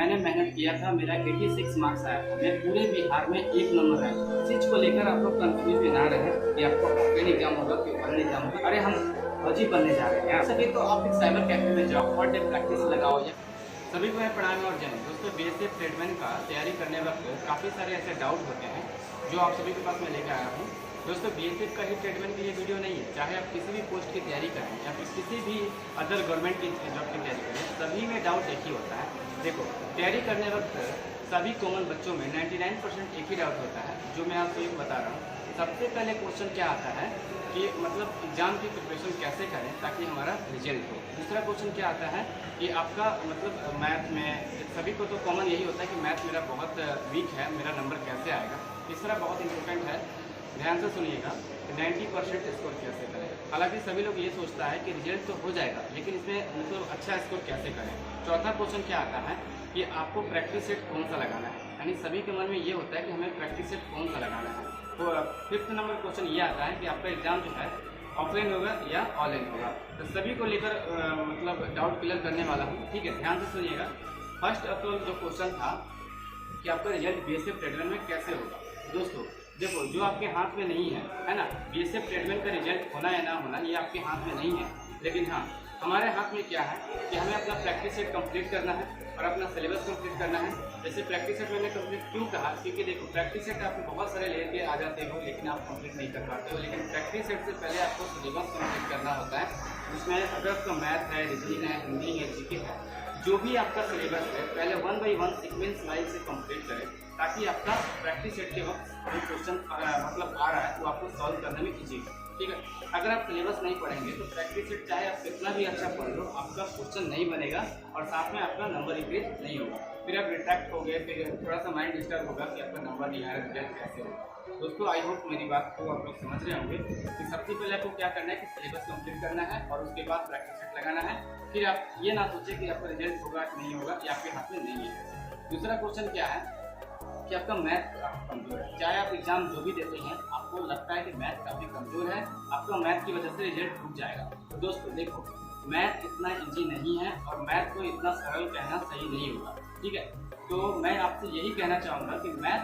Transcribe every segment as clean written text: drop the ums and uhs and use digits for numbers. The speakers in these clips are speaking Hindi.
मैंने मेहनत किया था, मेरा 86 मार्क्स आया था, मैं पूरे बिहार में 1 नंबर आया। इस चीज़ को लेकर आप लोग कंफ्यूज भी ना रहे कि आपको ऑफलाइन एग्जाम होगा कि ऑनलाइन एग्जाम होगा। अरे हम फौजी बनने जा रहे हैं सभी, तो आप एक साइबर कैफे में जाओ, पर डे प्रैक्टिस लगाओ। या सभी को मैं प्रणाम और जय हिंद। दोस्तों, बीएसएफ ट्रेडमैन का तैयारी करने वक्त काफ़ी सारे ऐसे डाउट होते हैं जो आप सभी के पास मैं लेकर आया हूँ। दोस्तों, बीएसएफ का ही ट्रेडमैन के लिए वीडियो नहीं है। चाहे आप किसी भी पोस्ट की तैयारी करें या फिर किसी भी अदर गवर्नमेंट की जॉब की तैयारी करें, सभी में डाउट एक ही होता है। देखो, तैयारी करने वक्त सभी कॉमन बच्चों में 99% एक ही डाउट होता है, जो मैं आपको एक बता रहा हूँ। सबसे पहले क्वेश्चन क्या आता है कि मतलब एग्जाम की प्रिपरेशन कैसे करें ताकि हमारा रिजल्ट हो। दूसरा क्वेश्चन क्या आता है कि आपका मतलब मैथ में सभी को तो कॉमन यही होता है कि मैथ मेरा बहुत वीक है, मेरा नंबर कैसे आएगा। तीसरा बहुत इंपॉर्टेंट है, ध्यान से सुनिएगा, 90% स्कोर कैसे करें। हालांकि सभी लोग ये सोचता है कि रिजल्ट तो हो जाएगा, लेकिन इसमें मतलब अच्छा स्कोर कैसे करें। चौथा क्वेश्चन क्या आता है कि आपको प्रैक्टिस सेट कौन सा लगाना है, यानी सभी के मन में ये होता है कि हमें प्रैक्टिस सेट कौन सा लगाना है। तो फिफ्थ नंबर क्वेश्चन ये आता है कि आपका एग्जाम जो है ऑफलाइन होगा या ऑनलाइन होगा। तो सभी को लेकर मतलब डाउट क्लियर करने वाला हूँ, ठीक है, ध्यान से सुनिएगा। फर्स्ट ऑफ ऑल जो क्वेश्चन था कि आपका रिजल्ट बीएसएफ ट्रेडमैन में कैसे होगा। दोस्तों देखो, जो आपके हाथ में नहीं है ना, बीएसएफ ट्रेडमैन का रिजल्ट होना या ना होना ये आपके हाथ में नहीं है। लेकिन हाँ, हमारे हाथ में क्या है कि हमें अपना प्रैक्टिस सेट कंप्लीट करना है और अपना सिलेबस कंप्लीट करना है। जैसे प्रैक्टिस सेट मैंने कंप्लीट क्यों कहा, क्योंकि देखो प्रैक्टिस सेट आप बहुत सारे लेके आ जाते हो लेकिन आप कंप्लीट नहीं कर पाते हो। लेकिन प्रैक्टिस सेट से पहले आपको सिलेबस कंप्लीट करना होता है, जिसमें अगर आपका मैथ है, रीजनिंग है, हिंदी है, जीके है, जो भी आपका सिलेबस है पहले 1 बाई 1 सीक्वेंस वाइज से कंप्लीट करें, ताकि आपका प्रैक्टिस सेट के वक्त जो क्वेश्चन मतलब आ रहा है वो आपको सॉल्व करने में ईजी है। ठीक है, अगर आप सिलेबस नहीं पढ़ेंगे तो प्रैक्टिस सेट चाहे आप कितना भी अच्छा पढ़ लो, आपका क्वेश्चन नहीं बनेगा और साथ में आपका नंबर इंक्रीज नहीं होगा। फिर आप रिट्रैक्ट हो गए, फिर थोड़ा सा माइंड डिस्टर्ब होगा कि आपका नंबर नहीं आया, रिजल्ट कैसे होगा। दोस्तों, आई होप मेरी बात को आप लोग समझ रहे होंगे कि सबसे पहले आपको क्या करना है कि सिलेबस कंप्लीट करना है और उसके बाद प्रैक्टिस सेट लगाना है। फिर आप ये ना सोचें कि आपका रिजल्ट होगा कि नहीं होगा, ये आपके हाथ में नहीं है। दूसरा क्वेश्चन क्या है कि आपका मैथ कमजोर है। चाहे आप एग्जाम जो भी देते हैं, आपको लगता है कि मैथ काफ़ी कमजोर है, आपका मैथ की वजह से रिजल्ट टूट जाएगा। तो दोस्तों देखो, मैथ इतना इजी नहीं है और मैथ को इतना सरल कहना सही नहीं होगा। ठीक है, तो मैं आपसे यही कहना चाहूँगा कि मैथ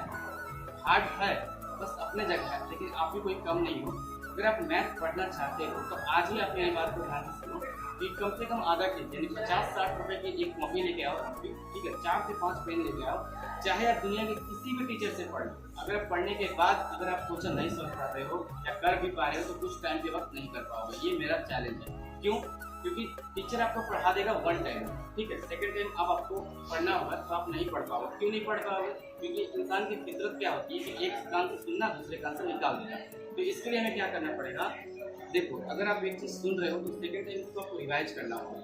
हार्ड है, बस अपने जगह है, लेकिन आप भी कोई कम नहीं हो। अगर आप मैथ पढ़ना चाहते हो तो आज ही आप मेरी बात को ध्यान से सुनो कि कम से कम आधा के यानी 50-60 रुपए की एक कॉपी लेके आओ, ठीक है, 4 से 5 पेन लेके आओ। चाहे आप दुनिया के किसी भी टीचर से पढ़ लो, अगर आप पढ़ने के बाद अगर आप क्वेश्चन नहीं समझ पा रहे हो या कर भी पा रहे हो तो कुछ टाइम के वक्त नहीं कर पाओगे। ये मेरा चैलेंज है। क्यों? क्योंकि टीचर आपको पढ़ा देगा 1 टाइम, ठीक है, सेकंड टाइम अब आपको पढ़ना होगा तो आप नहीं पढ़ पाओगे। क्यों नहीं पढ़ पाओगे? क्योंकि इंसान की फितरत क्या होती है कि एक कान से सुनना, दूसरे कान से निकाल देना। तो इसके लिए हमें क्या करना पड़ेगा, देखो, अगर आप एक चीज़ सुन रहे हो तो सेकंड टाइम उसको आपको रिवाइज करना होगा।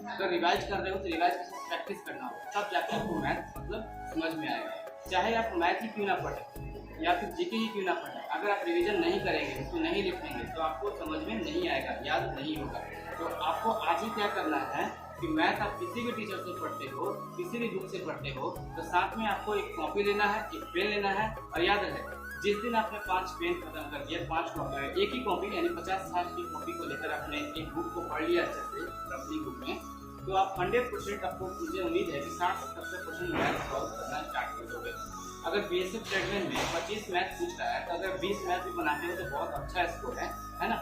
अगर रिवाइज कर रहे हो तो रिवाइज प्रैक्टिस करना होगा, तब जाके आपको मैथ मतलब समझ में आएगा। चाहे आप मैथ ही क्यों ना पढ़े या फिर जीके ही क्यों ना पढ़े, अगर आप रिवीजन नहीं करेंगे, उसको नहीं लिखेंगे तो आपको समझ में नहीं आएगा, याद नहीं होगा। तो आपको आज ही क्या करना है कि मैथ आप किसी भी टीचर से पढ़ते हो, किसी भी बुक से पढ़ते हो, तो साथ में आपको एक कॉपी लेना है, एक पेन लेना है। और याद रहे, जिस दिन आपने 5 पेन खत्म कर दिया, 5 एक ही कॉपी यानी 50-60 की कॉपी को लेकर आपने एक बुक को पढ़ लिया अच्छे से अपनी बुक में, तो आप 100% आपको, मुझे उम्मीद है कि 60-70% मैथ सॉल्व करना स्टार्ट कर दोगे। अगर बीएसएफ ट्रेडमैन में 25 मैथ पूछ रहा है तो अगर 20 मैथ भी बनाते हो तो बहुत अच्छा स्कोर है ना।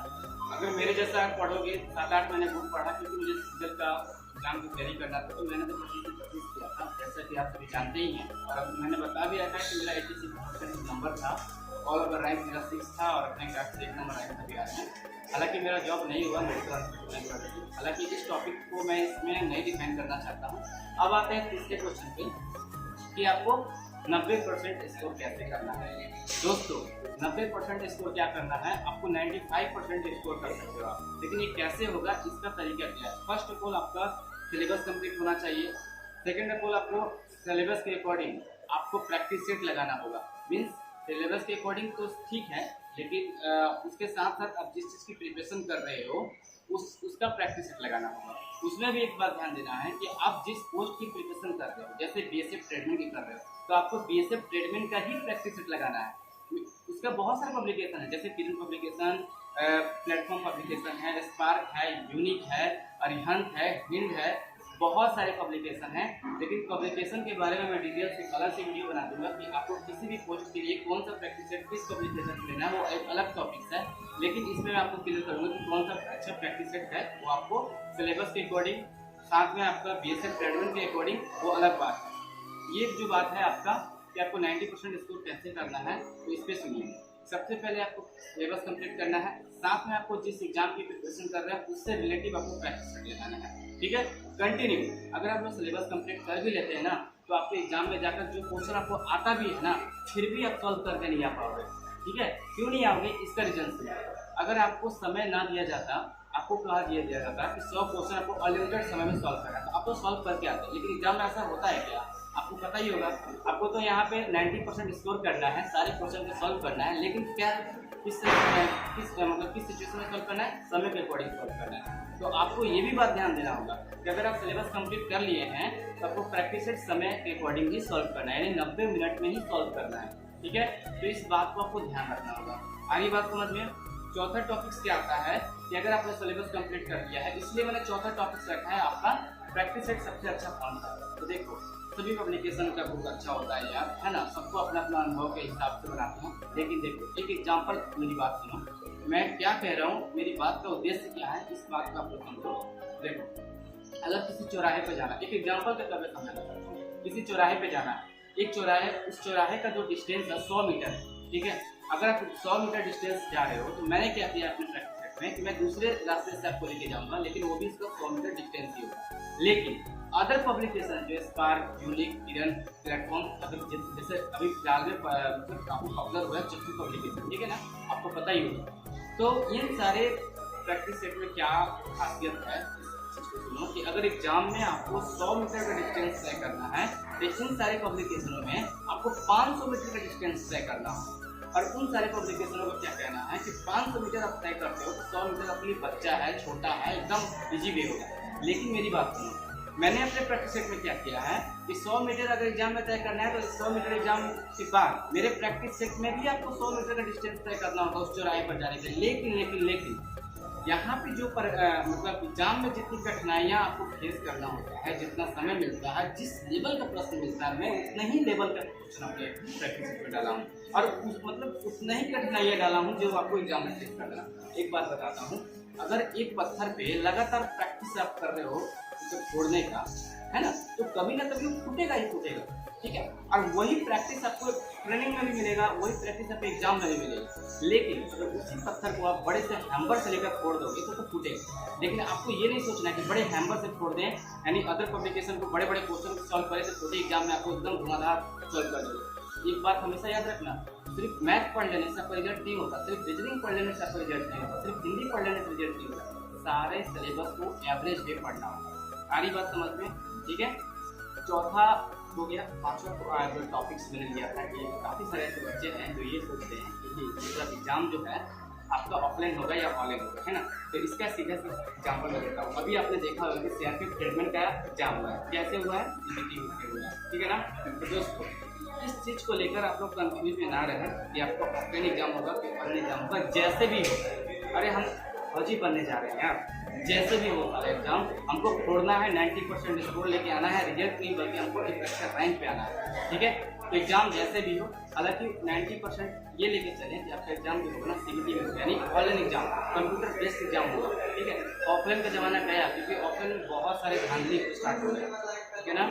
अगर मेरे जैसा आप पढ़ोगे, 7-8 महीने बुक पढ़ा, क्योंकि मुझे सीजल का एग्जाम की तैयारी करना था, तो मैंने तो 25 किया था, जैसा कि आप सभी जानते ही हैं। और मैंने बता भी रखा है कि मेरा 86% नंबर था, ऑल ओवर रैंक मेरा 6 था और अपने क्लास से 1 नंबर आया था बिहार में। हालांकि मेरा जॉब नहीं हुआ मेडिकल हॉस्पिटल में। हालांकि इस टॉपिक को मैं इसमें नहीं डिफाइन करना चाहता हूँ। अब आते हैं तीसरे क्वेश्चन पे कि आपको 90% स्कोर कैसे करना है। दोस्तों, 90% स्कोर क्या करना है, आपको 95% स्कोर कर सकते हो आप, लेकिन ये कैसे होगा, इसका तरीका क्या है। फर्स्ट ऑफ ऑल आपका सिलेबस कंप्लीट होना चाहिए। सेकेंड ऑफ ऑल आपको सिलेबस के अकॉर्डिंग आपको प्रैक्टिस सेट लगाना होगा। मीन्स सिलेबस के अकॉर्डिंग तो ठीक है, लेकिन उसके साथ साथ आप जिस चीज़ की प्रिपरेशन कर रहे हो उसका प्रैक्टिस सेट लगाना होगा। उसमें भी एक बात ध्यान देना है कि आप जिस पोस्ट की प्रिपरेशन कर रहे हो, जैसे बीएसएफ ट्रेडमैन की कर रहे हो, तो आपको बीएसएफ ट्रेडमैन का ही प्रैक्टिस सेट लगाना है। उसका बहुत सारे पब्लिकेशन है, जैसे किरण पब्लिकेशन, प्लेटफॉर्म पब्लिकेशन है, स्पार्क है, यूनिक है, अरिहंत है, हिंद है, बहुत सारे पब्लिकेशन हैं, लेकिन पब्लिकेशन के बारे में मैं डिटेल से अलग से वीडियो बना दूंगा कि आपको किसी भी पोस्ट के लिए कौन सा प्रैक्टिस सेट किस पब्लिकेशन से लेना है, वो एक अलग टॉपिक्स है। लेकिन इसमें मैं आपको क्लियर करूँगा कि कौन सा अच्छा प्रैक्टिस सेट है, वो आपको सिलेबस के अकॉर्डिंग, साथ में आपका BSF ग्रेजुएट के अकॉर्डिंग, वो अलग बात है। ये जो बात है आपका कि आपको 90% स्कोर कैसे करना है, तो इस पर सुनिए। सबसे पहले आपको सिलेबस कंप्लीट करना है, साथ में आपको जिस एग्जाम की प्रिपरेशन कर रहे हैं उससे रिलेटिव आपको प्रैक्टिस सेट लगाना है। ठीक है, कंटिन्यू। अगर आप लोग सिलेबस कंप्लीट कर भी लेते हैं ना, तो आपके एग्जाम में जाकर जो क्वेश्चन आपको आता भी है ना, फिर भी आप सॉल्व करके नहीं आ पाओगे। ठीक है, क्यों नहीं आओगे, इसका रीजन सुनिए। अगर आपको समय ना दिया जाता, आपको कहा दिया जाता कि 100 क्वेश्चन आपको अनलिमिटेड समय में सॉल्व करना है, तो आप तो सॉल्व करके आते, लेकिन एग्जाम में ऐसा होता है क्या, आपको पता ही होगा। आपको तो यहाँ पे 90% स्कोर करना है, सारे क्वेश्चन को सॉल्व करना है, लेकिन क्या किस सिचुएशन में सॉल्व करना है, समय के अकॉर्डिंग सॉल्व करना है। तो आपको ये भी बात ध्यान देना होगा कि अगर आप सिलेबस कंप्लीट कर लिए हैं तो आपको प्रैक्टिस सेट समय के अकॉर्डिंग ही सॉल्व करना है, यानी 90 मिनट में ही सॉल्व करना है। ठीक है, तो इस बात को आपको ध्यान रखना होगा। आगे बात समझ में। चौथा टॉपिक्स क्या आता है कि अगर आपने सिलेबस कंप्लीट कर लिया है, इसलिए मैंने चौथा टॉपिक्स रखा है आपका प्रैक्टिस सेट सबसे अच्छा कौन सा है। तो देखो, सभी पब्लिकेशन का बुक अच्छा होता है यार, है ना, सबको अपना अपना अनुभव के हिसाब से बनाते हैं। लेकिन देखो, एक एग्जांपल, मेरी बात सुनो, मैं क्या कह रहा हूँ, मेरी बात का उद्देश्य क्या है, इस बात को आप लोग समझो। देखो, अगर किसी चौराहे पे जाना, एक एग्जांपल के तौर पे समझना चाहता हूँ, किसी चौराहे पे जाना है, एक चौराहे, उस चौराहे का जो डिस्टेंस है 100 मीटर है। ठीक है, अगर आप 100 मीटर डिस्टेंस जा रहे हो, तो मैंने क्या किया अपने प्रैक्टिस सेट में कि मैं दूसरे रास्ते से आपको लेके जाऊंगा, लेकिन वो भी इसका 100 मीटर डिस्टेंस ही होगा। लेकिन अदर पब्लिकेशन जो स्पार्क, यूनिक, किरण, प्लेटफॉर्म, जैसे अभी फिलहाल में मतलब काफी पॉपुलर हुआ है चक्की पब्लिकेशन, ठीक है ना, आपको पता ही होगा। तो इन सारे प्रैक्टिस सेट में क्या खासियत है, सुनो कि अगर एग्जाम में आपको 100 मीटर का डिस्टेंस तय करना है, तो इन सारे पब्लिकेशनों में आपको 500 मीटर का डिस्टेंस तय करना हो। और उन सारे पब्लिकेशनों को क्या कहना है कि 500 मीटर आप तय करते हो, तो 100 मीटर आपके लिए बच्चा है, छोटा है, एकदम इजी वे होगा। लेकिन मेरी बात सुनो, मैंने अपने प्रैक्टिस सेट में क्या किया है कि 100 मीटर अगर एग्जाम में तय करना है, तो 100 मीटर एग्जाम के बाद मेरे प्रैक्टिस सेट में भी आपको 100 मीटर का डिस्टेंस तय करना होगा उस चौराहे पर जाने के लिए। लेकिन यहाँ पे जो मतलब एग्जाम में जितनी कठिनाइयाँ आपको फेस करना होता है, जितना समय मिलता है, जिस लेवल का प्रश्न मिलता है, मैं उतना ही लेवल का क्वेश्चन अपने प्रैक्टिस सेट में डाला हूँ, और उतना ही कठिनाइयाँ डाला हूँ जो आपको एग्जाम में फेस करना। एक बात बताता हूँ, अगर एक पत्थर पे लगातार प्रैक्टिस आप कर रहे हो उसे फोड़ने का, है ना, तो कभी ना कभी वो फूटेगा ही फूटेगा। ठीक है, और वही प्रैक्टिस आपको ट्रेनिंग में भी मिलेगा, वही प्रैक्टिस आपको एग्जाम में भी मिलेगी। लेकिन अगर उसी पत्थर को आप बड़े से हैमर से लेकर फोड़ दोगे तो फूटेगा। लेकिन आपको ये नहीं सोचना कि बड़े हैमर से फोड़ दें, यानी अदर पब्लिकेशन को बड़े बड़े क्वेश्चन सॉल्व करें तो छोटे एग्जाम में आपको एकदम घुमादार सॉल्व कर दोगे। एक बात हमेशा याद रखना, सिर्फ मैथ पढ़ लेने से आपका रिजल्ट नहीं होता, सिर्फ रीजनिंग पढ़ लेने से आपका रिजल्ट नहीं होता, सिर्फ हिंदी पढ़ लेने से रिजल्ट नहीं होता, सारे सिलेबस को एवरेज डे पढ़ना होगा। सारी बात समझ में। ठीक है, चौथा हो गया। पांचवा जो टॉपिक्स मैंने लिया था कि काफ़ी सारे ऐसे बच्चे हैं जो ये सोचते हैं कि मतलब एग्जाम जो है आपका ऑफलाइन होगा या ऑनलाइन होगा, है ना। तो इसका सीधा सा एग्जाम्पल मैं देता हूँ। अभी आपने देखा होगा कि CRPF ट्रीटमेंट का एग्जाम हुआ है, कैसे हुआ है, CBT हुआ है, ठीक है ना। तो दोस्तों, इस चीज़ को लेकर आप लोग कंफ्यूज में ना रहे कि आपको ऑफलाइन एग्जाम होगा कि ऑनलाइन एग्जाम होगा, जैसे भी हो। अरे हम फौजी बनने जा रहे हैं यार, जैसे भी हो सारे एग्जाम हमको फोड़ना है, 90% स्कोर लेके आना है, रिजल्ट नहीं बल्कि हमको एक अच्छा रैंक पे आना है। ठीक है, तो एग्जाम जैसे भी हो, हालांकि 90% ये लेके चलें कि आपका एग्जाम जो होगा ना CBT में होगा, यानी online exam, computer based exam होगा। ठीक है, ऑफलाइन का जमाना गया, क्योंकि ऑफलाइन में बहुत सारे धांधली स्टार्ट हो रहे हैं, ठीक है ना।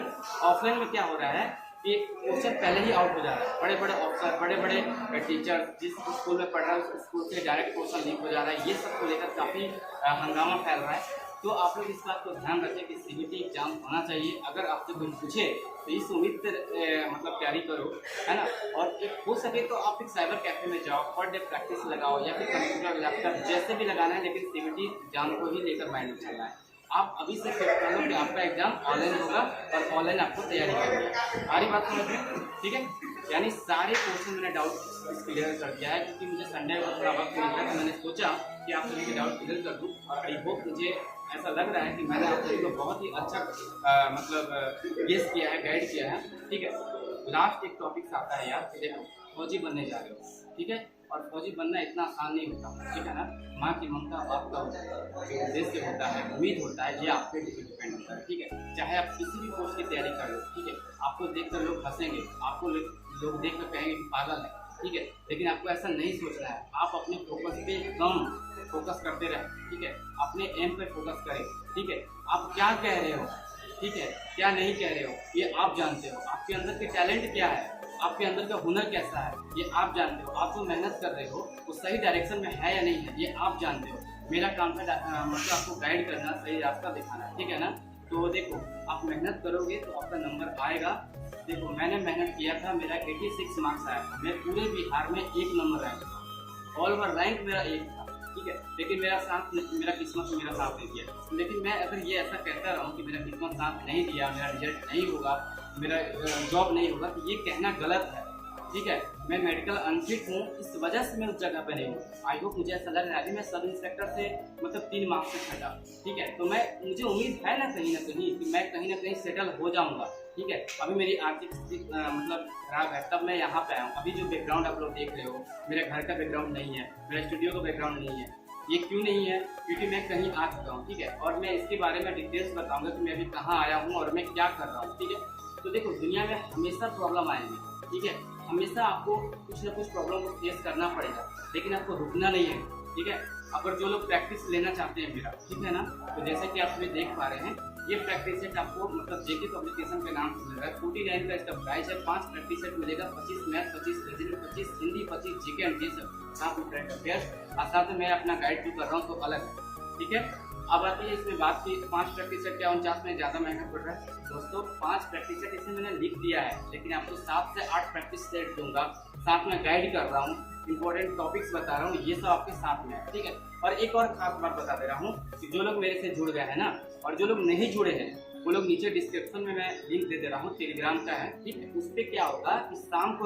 ऑफलाइन में क्या हो रहा है कि क्वेश्चन पहले ही आउट हो जा रहा है, बड़े बड़े ऑफिसर, बड़े बड़े टीचर जिस स्कूल में पढ़ रहा है उस स्कूल से डायरेक्ट क्वेश्चन लीक हो जा रहा है, ये सब को लेकर काफ़ी हंगामा फैल रहा है। तो आप लोग इस बात को ध्यान रखें कि CBT एग्जाम होना चाहिए। अगर आपसे कोई पूछे तो इस उम्मीद से मतलब तैयारी करो, है ना। और एक हो सके तो आप एक साइबर कैफे में जाओ, पर डे प्रैक्टिस लगाओ, या फिर कंप्यूटर लैपटॉप जैसे भी लगाना है, लेकिन CBT एग्जाम को ही लेकर माइंड में चलना है। आप अभी से फिक्स कर लो कि आपका एग्जाम ऑनलाइन होगा और ऑनलाइन आपको तैयारी करनी है। सारी बात समझ में, ठीक है। यानी सारे क्वेश्चन मैंने डाउट क्लियर कर दिया है, क्योंकि मुझे संडे को थोड़ा वक्त मिला था, तो मैंने सोचा कि आप सभी के डाउट क्लियर कर दूँ। और आई होप, मुझे ऐसा लग रहा है कि मैंने आप सभी को बहुत ही अच्छा मतलब गेस किया है, गाइड किया है। ठीक है, लास्ट एक टॉपिक आता है यार, देखो फौजी बनने जा रहे हो, ठीक है। और फौजी बनना इतना आसान नहीं होता, ठीक है ना। माँ की ममता, बाप का जो उद्देश्य होता है, उम्मीद होता है, ये आप पे डिपेंड होता है, ठीक है। चाहे आप किसी भी पोस्ट की तैयारी कर लो, ठीक है, आपको देखकर लोग हंसेंगे, आपको लोग देखकर कहेंगे कि पागल है, ठीक है, लेकिन आपको ऐसा नहीं सोचना है। आप अपने फोकस पे एकदम फोकस करते रहें, ठीक है, अपने एम पे फोकस करें, ठीक है। आप क्या कह रहे हो, ठीक है, क्या नहीं कह रहे हो, ये आप जानते हो। आपके अंदर के टैलेंट क्या है, आपके अंदर का हुनर कैसा है, ये आप जानते हो। आप जो मेहनत कर रहे हो वो सही डायरेक्शन में है या नहीं है, ये आप जानते हो। मेरा काम है मतलब आपको गाइड करना, सही रास्ता दिखाना, ठीक है ना। तो देखो, आप मेहनत करोगे तो आपका नंबर आएगा। देखो, मैंने मेहनत किया था, मेरा 86 मार्क्स आया था। मैं पूरे बिहार में 1 नंबर रैंक था, ऑल ओवर रैंक मेरा 1 था, ठीक है। लेकिन मेरा किस्मत मेरा साथ नहीं दिया। लेकिन मैं अगर ये ऐसा कहता रहा हूँ कि मेरा किस्मत साथ नहीं दिया, मेरा रिजल्ट नहीं होगा, मेरा जॉब नहीं होगा, तो ये कहना गलत है, ठीक है। मैं मेडिकल अनफिट हूँ, इस वजह से मैं उस जगह पे नहीं हूँ। आई होप मुझे ऐसा लग रहा है कि मैं सब इंस्पेक्टर से मतलब 3 मार्क्स से छटा, ठीक है। तो मुझे उम्मीद है ना कहीं कि मैं कहीं ना कहीं सेटल हो जाऊँगा, ठीक है। अभी मेरी आर्थिक स्थिति मतलब खराब है, तब मैं यहाँ पे आया हूँ। अभी जो बैकग्राउंड आप लोग देख रहे हो, मेरे घर का बैकग्राउंड नहीं है, मेरा स्टूडियो का बैकग्राउंड नहीं है। ये क्यों नहीं है? क्योंकि मैं कहीं आ चुका हूँ, ठीक है। और मैं इसके बारे में डिटेल्स बताऊंगा कि मैं अभी कहाँ आया हूँ और मैं क्या कर रहा हूँ, ठीक है। तो देखो, दुनिया में हमेशा प्रॉब्लम आएंगी, ठीक है। हमेशा आपको कुछ ना कुछ प्रॉब्लम को फेस करना पड़ेगा, लेकिन आपको रुकना नहीं है, ठीक है। अगर जो लोग प्रैक्टिस लेना चाहते हैं मेरा, ठीक है ना, तो जैसे कि आप भी देख पा रहे हैं, ये प्रैक्टिस सेट आपको मतलब जेके पब्लिकेशन के नाम से मिल रहा है। 49 का इसका प्राइस है। 5 प्रैक्टिस सेट मिलेगा, 25 math, 25 reasoning, 25 Hindi, 25 GK and GS, साथ में करंट अफेयर्स, और साथ में मैं अपना गाइड भी कर रहा हूँ, तो अलग है, ठीक है। अब आती है इसमें बात की 5 प्रैक्टिस सेट क्या 49 में ज़्यादा महंगा पड़ रहा है। दोस्तों, 5 प्रैक्टिस सेट इसमें मैंने लिख दिया है, लेकिन आपको 7 से 8 प्रैक्टिस सेट दूंगा, साथ में गाइड कर रहा हूँ, इंपॉर्टेंट टॉपिक्स बता रहा हूँ, ये सब आपके साथ में है, ठीक है। और एक और खास बात बता दे रहा हूँ कि जो लोग मेरे से जुड़ गए हैं ना, और जो लोग नहीं जुड़े हैं, वो लोग नीचे डिस्क्रिप्शन में मैं लिंक दे दे रहा हूँ, टेलीग्राम का है, ठीक है। उस पर क्या होगा कि शाम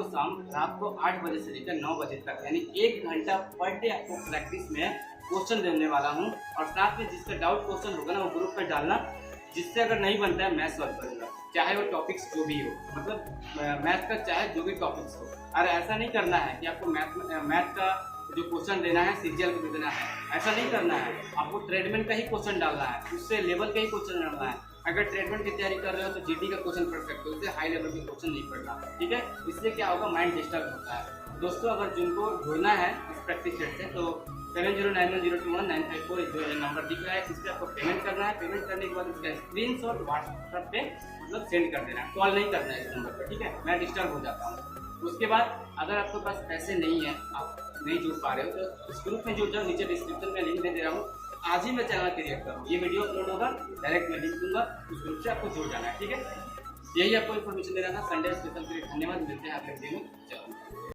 रात को 8 बजे से लेकर 9 बजे तक, यानी 1 घंटा पर डे आपको प्रैक्टिस में क्वेश्चन देने वाला हूँ। और साथ में जिसका डाउट क्वेश्चन होगा ना, वो ग्रुप पर डालना, जिससे अगर नहीं बनता है मैं सॉल्व करूँगा, चाहे वो टॉपिक्स जो भी हो, मतलब मैथ का चाहे जो भी टॉपिक्स हो। अरे ऐसा नहीं करना है कि आपको मैथ का जो क्वेश्चन देना है सीजीएल को देना है, ऐसा नहीं करना है। आपको ट्रेडमेंट का ही क्वेश्चन डालना है, उससे लेवल का ही क्वेश्चन डालना है। अगर ट्रेडमेंट की तैयारी कर रहे हो तो जीडी का क्वेश्चन पढ़ सकते हो, उससे हाई लेवल के क्वेश्चन नहीं पढ़ना, ठीक है। इससे क्या होगा, माइंड डिस्टर्ब होता है। दोस्तों, अगर जिनको जुड़ना है इस प्रैक्टिस सेट से, तो 7091021954 जो नंबर दिख रहा है, इस पर आपको पेमेंट करना है। पेमेंट करने के बाद इसका स्क्रीनशॉट व्हाट्सएप पे मतलब सेंड कर देना है, कॉल नहीं करना है इस नंबर पर, ठीक है। मैं डिस्टर्ब हो जाता हूँ। उसके बाद अगर आपके पास पैसे नहीं है, आप नहीं जुड़ पा रहे हो, तो इस ग्रुप में जुड़ जाओ, नीचे डिस्क्रिप्शन में लिंक दे दे रहा हूँ। आज ही मैं चैनल क्रिएट करूँ, ये वीडियो अपलोड होगा, डायरेक्ट मैं लिंक दूंगा, उस ग्रुप से आपको जुड़ जाना है, ठीक है। यही आपको इन्फॉर्मेशन दे रहा था संडे स्पेशल के लिए। धन्यवाद, मिलते हैं आपके वीडियो में। चलो।